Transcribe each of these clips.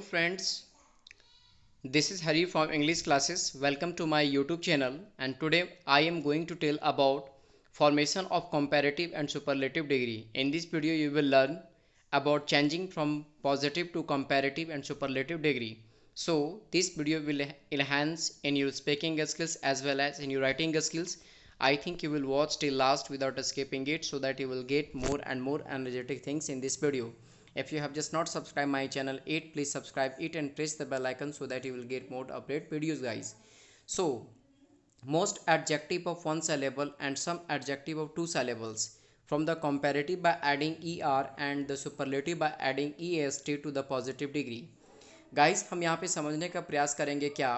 friends, this is Hari from English classes. Welcome to my YouTube channel, and today I am going to tell about formation of comparative and superlative degree. In this video you will learn about changing from positive to comparative and superlative degree. So this video will enhance in your speaking skills as well as in your writing skills. I think you will watch till last without skipping it so that you will get more and more energetic things in this video. If you have just not subscribed my channel yet, please subscribe it and press the bell icon so that you will get more update videos guys. So most adjective of one syllable and some adjective of two syllables, from the comparative by adding er and the superlative by adding est to the positive degree. Guys हम यहाँ पे समझने का प्रयास करेंगे क्या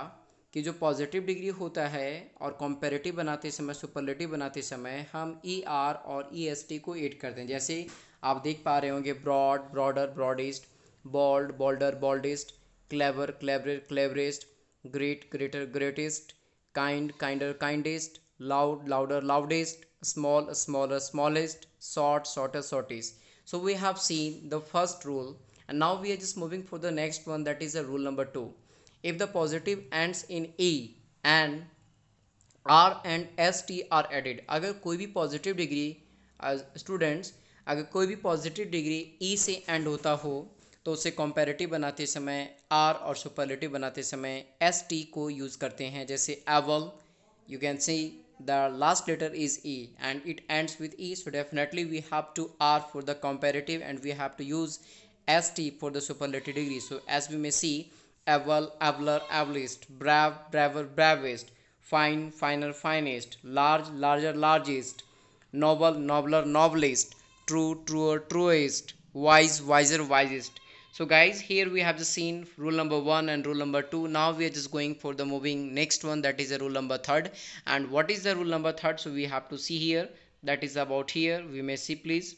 कि जो पॉजिटिव डिग्री होता है और कंपैरेटिव बनाते समय सुपरलेटिव बनाते समय हम ई आर और ई एस टी को ऐड करते हैं। जैसे आप देख पा रहे होंगे broad broader broadest, bold bolder boldest, clever clever cleverest, great greater greatest, kind kinder kindest, loud louder loudest, small smaller smallest, short shorter shortest. So we have seen the first rule, and now we are just moving for the next one, that is the rule number 2. If the positive ends in e and r and st are added, अगर कोई भी positive degree students अगर कोई भी positive degree ई से and होता हो तो उसे कंपैरेटिव बनाते समय आर और सुपरलेटिव बनाते समय एस टी को यूज़ करते हैं। जैसे एवल, you can see the last letter is e and it ends with e, so definitely we have to r for the comparative and we have to use st for the superlative degree. So as we may see, avel aveler avelest, brave braver bravest, fine finer finest, large larger largest, noble nobler noblest, true truer truest, wise wiser wisest. So guys, here we have just seen rule number 1 and rule number 2. Now we are just going for the moving next one, that is the rule number 3rd. And what is the rule number 3rd? So we have to see here, that is about here, we may see please.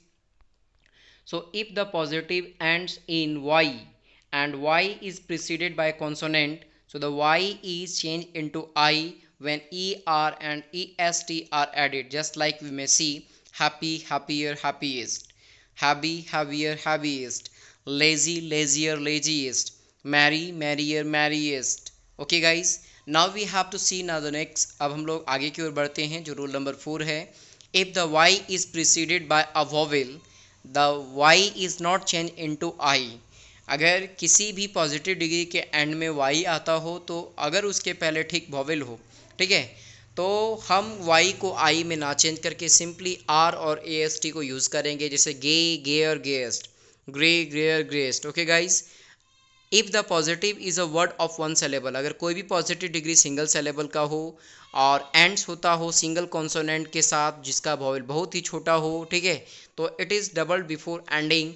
So if the positive ends in y and y is preceded by a consonant, so the y is changed into I when er and est are added, just like we may see happy happier happiest, happy happier happiest, lazy lazier laziest, merry merrier merriest. Okay guys, now we have to see now the next. अब हम लोग आगे की ओर बढ़ते हैं जो rule number 4 है. If the y is preceded by a vowel, the y is not changed into I. अगर किसी भी पॉजिटिव डिग्री के एंड में y आता हो तो अगर उसके पहले ठीक वॉवेल हो, ठीक है, तो हम y को I में ना चेंज करके सिंपली r और ए एस टी को यूज़ करेंगे. जैसे gay gayer gayest, grey greyer greyest. Okay guys, if the positive is a word of one syllable, अगर कोई भी पॉजिटिव डिग्री सिंगल सेलेबल का हो और एंड्स होता हो सिंगल कॉन्सोनेंट के साथ जिसका वॉवेल बहुत ही छोटा हो, ठीक है, तो it is doubled before ending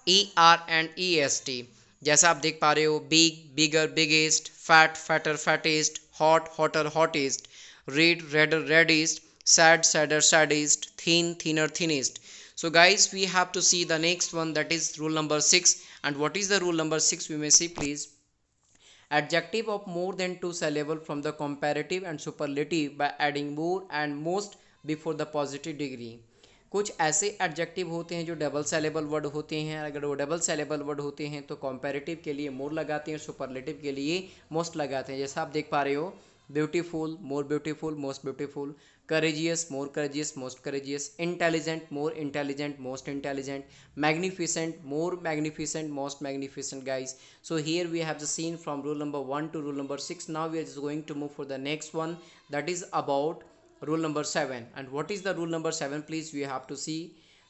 E R and E S T. जैसा आप देख पा रहे हो, big bigger biggest, fat fatter fattest, hot hotter hottest, red redder reddest, sad sadder saddest, thin thinner thinnest. So guys, we have to see the next one, that is rule number 6. And what is the rule number 6? We may see please. Adjective of more than two syllable from the comparative and superlative by adding more and most before the positive degree. कुछ ऐसे adjective होते हैं जो double saleable word होते हैं. अगर वो double saleable word होते हैं तो कंपैरेटिव के लिए मोर लगाते हैं, सुपरलेटिव के लिए मोस्ट लगाते हैं. जैसा आप देख पा रहे हो, beautiful more beautiful most beautiful, courageous more courageous most courageous, intelligent more intelligent most intelligent, magnificent more magnificent most magnificent guys. So here we have just seen from rule number 1 to rule number 6. Now we are just going to move for the next one, that is about rule number 7. And what is the rule number 7 please? We have to see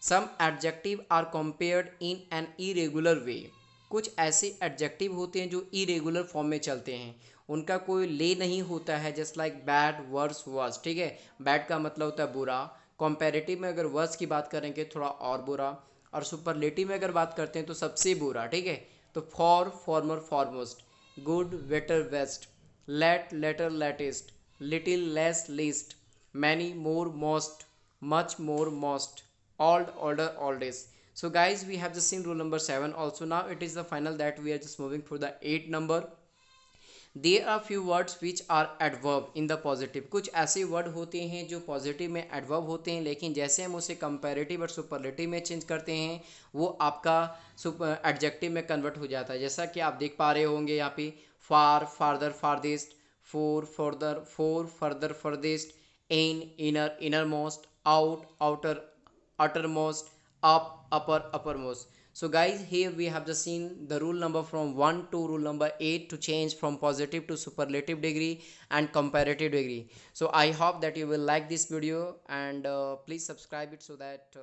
some adjective are compared in an irregular way. कुछ ऐसे adjective होते हैं जो irregular form में चलते हैं, उनका कोई ले नहीं होता है. Just like bad worse worse, ठीक है, बैड का मतलब होता है बुरा. कंपैरेटिव में अगर वर्स की बात करेंगे थोड़ा और बुरा, और सुपरलेटिव में अगर बात करते हैं तो सबसे बुरा, ठीक है. तो for former foremost, good better best, late later latest, little less least, many more most, much more most, old older oldest. So guys, we have just seen rule number 7 also. Now it is the final that we are just moving for the 8 number. There are few words which are adverb in the positive. कुछ ऐसे word होते हैं जो positive में adverb होते हैं, लेकिन जैसे हम उसे कंपैरेटिव और सुपरलेटिव में चेंज करते हैं वो आपका एडजेक्टिव में कन्वर्ट हो जाता है। जैसा कि आप देख पा रहे होंगे यहाँ पे far, farther, farthest, fore, further, fore, further, furthest, in, inner, innermost, out, outer, uttermost, up, upper, uppermost. So guys, here we have just seen the rule number from 1 to rule number 8 to change from positive to superlative degree and comparative degree. So I hope that you will like this video, and please subscribe it so that